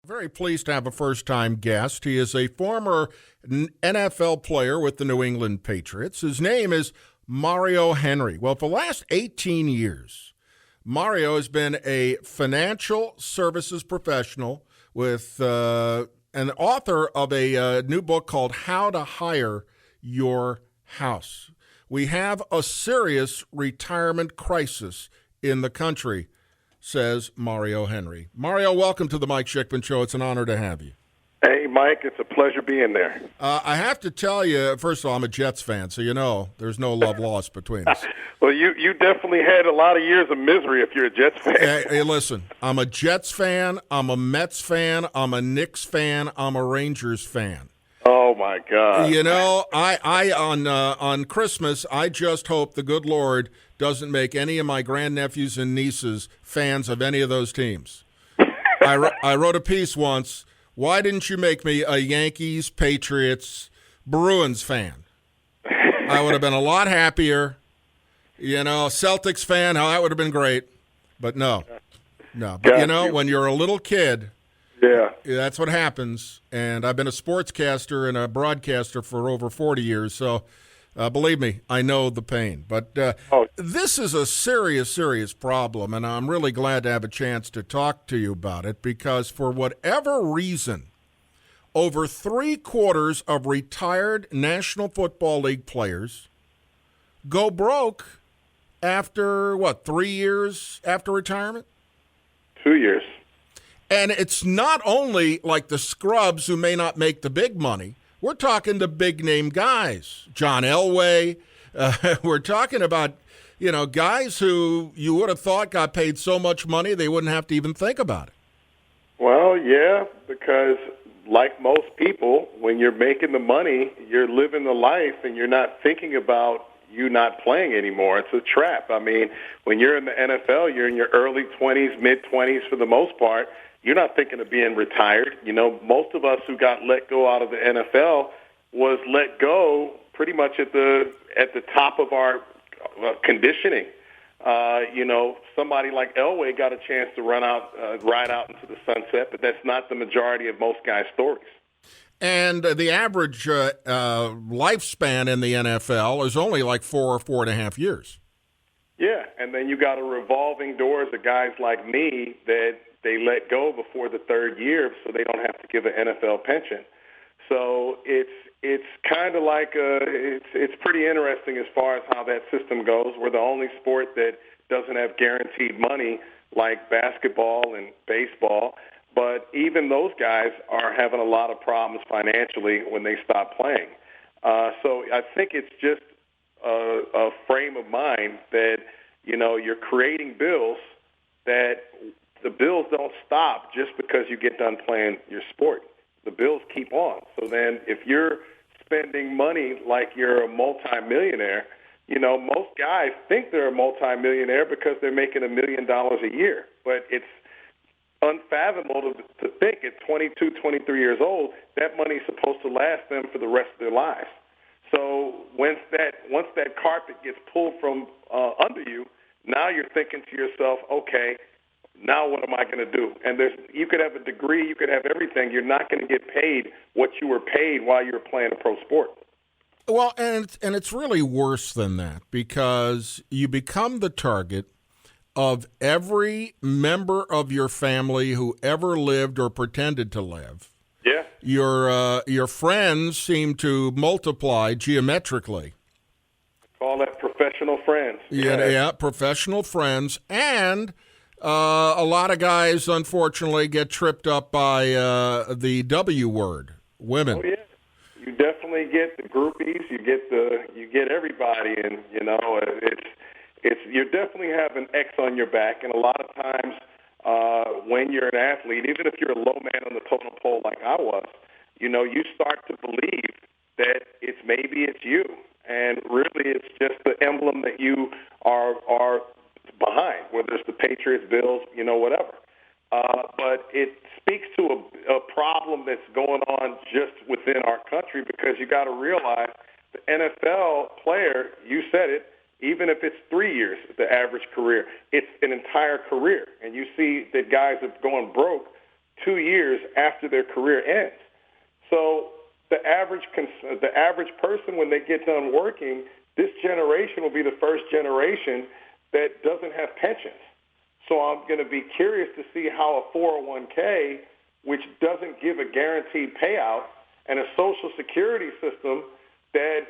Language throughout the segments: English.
Very pleased to have a first-time guest. He is a former NFL player with the New England Patriots. His name is Mario Henry. Well, for the last 18 years, Mario has been a financial services professional with an author of a new book called How to Hire Your House. We have a serious retirement crisis in the country, says Mario Henry. Mario, welcome to the Mike Schickman Show. It's an honor to have you. Hey, Mike, it's a pleasure being there. I have to tell you, first of all, I'm a Jets fan, so you know there's no love lost between us. Well, you definitely had a lot of years of misery if you're a Jets fan. Hey, listen, I'm a Jets fan, I'm a Mets fan, I'm a Knicks fan, I'm a Rangers fan. Oh, my God. You know, I on Christmas, I just hope the good Lord doesn't make any of my grandnephews and nieces fans of any of those teams. I wrote a piece once. Why didn't you make me a Yankees, Patriots, Bruins fan? I would have been a lot happier. You know, Celtics fan, that would have been great. But no. But, you know, when you're a little kid, yeah, that's what happens. And I've been a sportscaster and a broadcaster for over 40 years, so believe me, I know the pain. But this is a serious, serious problem, and I'm really glad to have a chance to talk to you about it because for whatever reason, over 3/4 of retired National Football League players go broke after, 3 years after retirement? 2 years. And it's not only like the scrubs who may not make the big money. We're talking the big-name guys, John Elway. We're talking about, you know, guys who you would have thought got paid so much money they wouldn't have to even think about it. Well, yeah, because like most people, when you're making the money, you're living the life and you're not thinking about you not playing anymore. It's a trap. I mean, when you're in the NFL, you're in your early 20s, mid-20s for the most part. You're not thinking of being retired. You know, most of us who got let go out of the NFL was let go pretty much at the top of our conditioning. You know, somebody like Elway got a chance to ride out into the sunset, but that's not the majority of most guys' stories. And the average lifespan in the NFL is only like 4 or 4.5 years. Yeah, and then you got a revolving doors of guys like me that they let go before the third year so they don't have to give an NFL pension. So it's kind of like it's pretty interesting as far as how that system goes. We're the only sport that doesn't have guaranteed money like basketball and baseball. But even those guys are having a lot of problems financially when they stop playing. So I think it's just a frame of mind that, you know, you're creating bills that the bills don't stop just because you get done playing your sport. The bills keep on. So then if you're spending money like you're a multimillionaire, you know, most guys think they're a multimillionaire because they're making $1 million a year. But it's unfathomable to think at 22, 23 years old, that money's supposed to last them for the rest of their lives. So once that carpet gets pulled from under you, now you're thinking to yourself, okay, now what am I going to do? And you could have a degree, you could have everything. You're not going to get paid what you were paid while you were playing a pro sport. Well, and it's really worse than that because you become the target of every member of your family who ever lived or pretended to live. Yeah. Your friends seem to multiply geometrically. Call that professional friends. Yeah, professional friends. And a lot of guys, unfortunately, get tripped up by the W word, women. Oh, yeah. You definitely get the groupies. You get everybody, and you know it's you definitely have an X on your back. And a lot of times when you're an athlete, even if you're a low man on the totem pole like I was, you know, you start to believe that maybe it's you, and really it's just the emblem that you are behind, whether it's the Patriots, Bills, you know, whatever. But it speaks to a problem that's going on just within our country because you got to realize the NFL player, you said it, even if it's 3 years, the average career, it's an entire career. And you see that guys have gone broke 2 years after their career ends. So the average person, when they get done working, this generation will be the first generation that doesn't have pensions. So I'm going to be curious to see how a 401k, which doesn't give a guaranteed payout, and a Social Security system that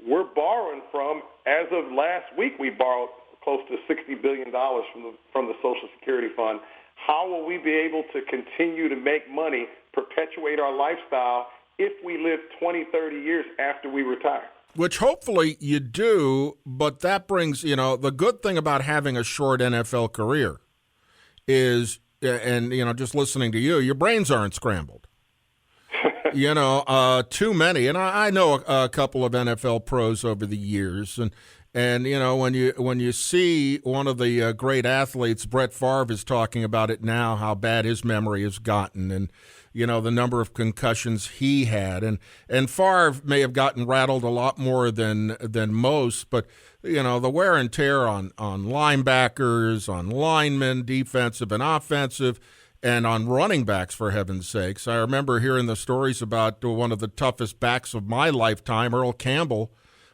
we're borrowing from. As of last week, we borrowed close to $60 billion from the Social Security Fund. How will we be able to continue to make money, perpetuate our lifestyle if we live 20, 30 years after we retire? Which hopefully you do, but that brings, the good thing about having a short NFL career is, and, just listening to you, your brains aren't scrambled. Too many. And I know a couple of NFL pros over the years, and when you see one of the great athletes, Brett Favre, is talking about it now, how bad his memory has gotten, and the number of concussions he had, and Favre may have gotten rattled a lot more than most, but the wear and tear on linebackers, on linemen, defensive and offensive, and on running backs, for heaven's sakes. I remember hearing the stories about one of the toughest backs of my lifetime, Earl Campbell,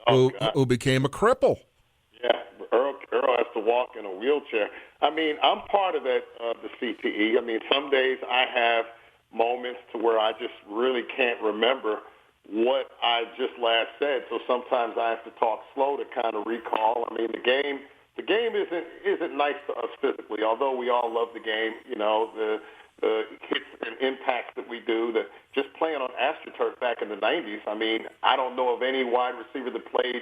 who became a cripple. Yeah, Earl has to walk in a wheelchair. I mean, I'm part of that, the CTE. I mean, some days I have moments to where I just really can't remember what I just last said. So sometimes I have to talk slow to kind of recall. I mean, the game isn't nice to us physically, although we all love the game. The hits and impacts that we do, just playing on AstroTurf back in the 90s. I mean, I don't know of any wide receiver that played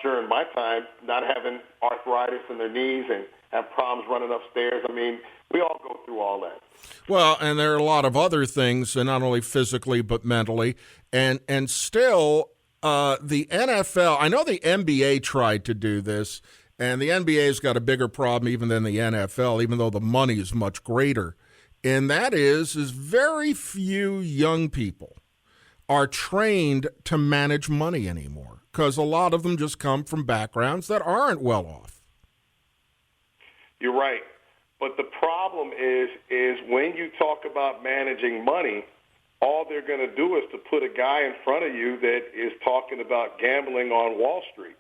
during my time not having arthritis in their knees and have problems running upstairs. I mean, we all go through all that. Well, and there are a lot of other things, and not only physically but mentally, and still the NFL. I know the NBA tried to do this, and the NBA's got a bigger problem even than the NFL, even though the money is much greater. And that is very few young people are trained to manage money anymore, because a lot of them just come from backgrounds that aren't well off. You're right. But the problem is when you talk about managing money, all they're going to do is to put a guy in front of you that is talking about gambling on Wall Street.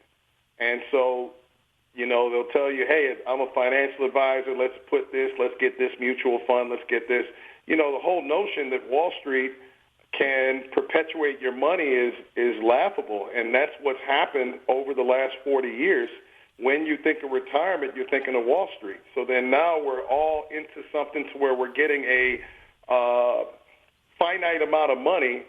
And so, they'll tell you, hey, I'm a financial advisor. Let's get this mutual fund. Let's get this. The whole notion that Wall Street can perpetuate your money is laughable. And that's what's happened over the last 40 years. When you think of retirement, you're thinking of Wall Street. So then now we're all into something to where we're getting a finite amount of money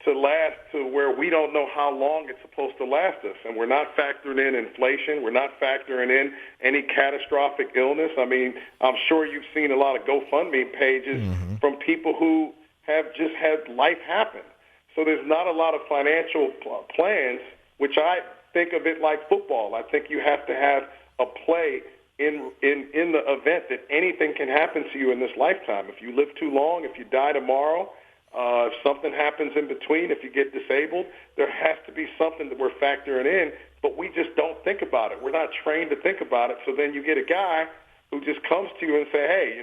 to last to where we don't know how long it's supposed to last us. And we're not factoring in inflation. We're not factoring in any catastrophic illness. I mean, I'm sure you've seen a lot of GoFundMe pages from people who have just had life happen. So there's not a lot of financial plans, which I think of it like football. I think you have to have a play in the event that anything can happen to you in this lifetime. If you live too long, if you die tomorrow, if something happens in between, if you get disabled, there has to be something that we're factoring in, but we just don't think about it. We're not trained to think about it. So then you get a guy who just comes to you and say, hey,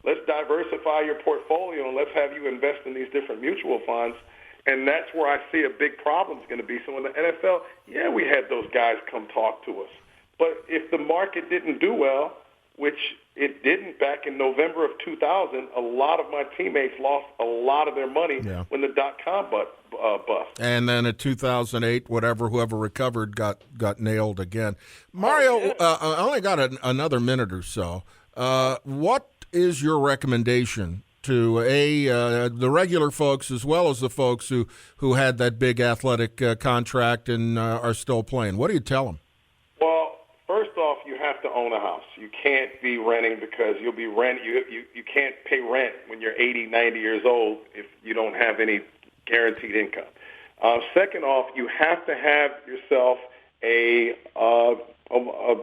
let's diversify your portfolio and let's have you invest in these different mutual funds. And that's where I see a big problem is going to be. So in the NFL, yeah, we had those guys come talk to us. But if the market didn't do well, which it didn't back in November of 2000, a lot of my teammates lost a lot of their money when the dot-com bust. And then in 2008, whoever recovered got nailed again. Mario, I only got another minute or so. What is your recommendation to the regular folks as well as the folks who had that big athletic contract and are still playing? What do you tell them? Well, first off, you have to own a house. You can't be renting because you'll be you can't pay rent when you're 80, 90 years old if you don't have any guaranteed income. Second off, you have to have yourself a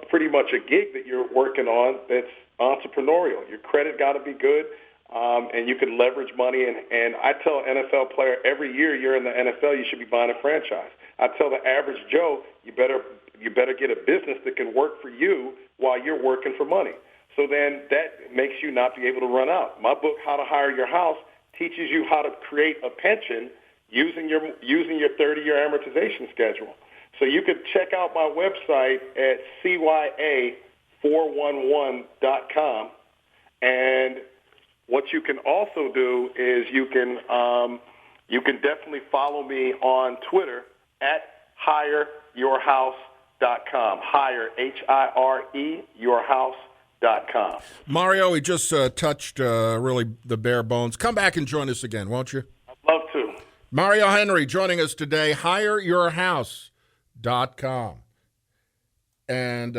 pretty much a gig that you're working on that's entrepreneurial. Your credit got to be good. And you can leverage money. And I tell an NFL player every year you're in the NFL, you should be buying a franchise. I tell the average Joe, you better get a business that can work for you while you're working for money. So then that makes you not be able to run out. My book, How to Hire Your House, teaches you how to create a pension using your 30-year amortization schedule. So you could check out my website at cya411.com. And what you can also do is you can definitely follow me on Twitter at hireyourhouse.com. Hire, H-I-R-E, yourhouse.com. Mario, we just touched really the bare bones. Come back and join us again, won't you? I'd love to. Mario Henry joining us today, hireyourhouse.com. And